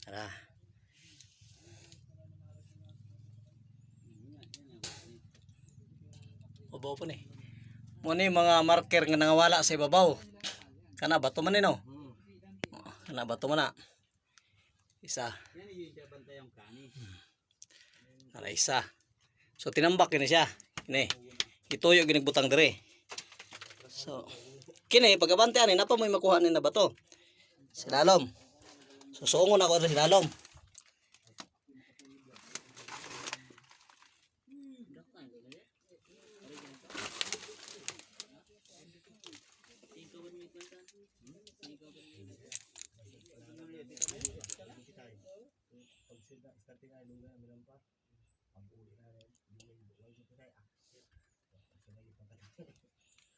Tara. Babaw po ni. Muna mga marker nga nangawala sa ibabaw. Kana bato man no. Kana bato man na. Isa. Kana isa. So tinambak ini siya. Kini. Ituyo ginigbutang dire. So kini pagabantean ni napa may makuha ni na bato. Silalom. So suungon ako sa silalom.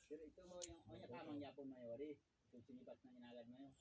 Ito mo yung tamang yapon na yun. Kung sinipat na inagad mo yun.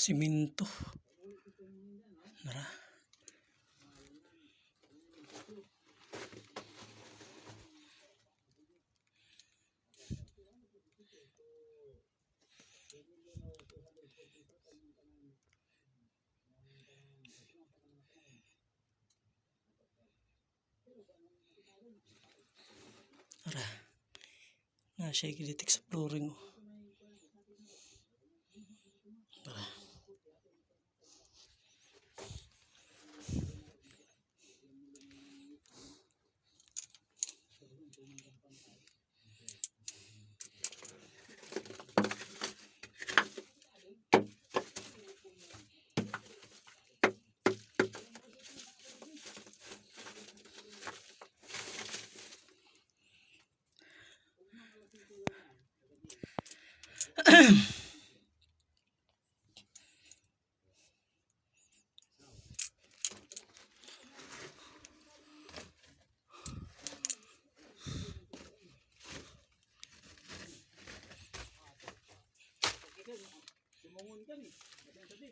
Siminto. Nara. Nara. Na siya giditik sa flooring. Nara. Sumungon ka ni. Tadi.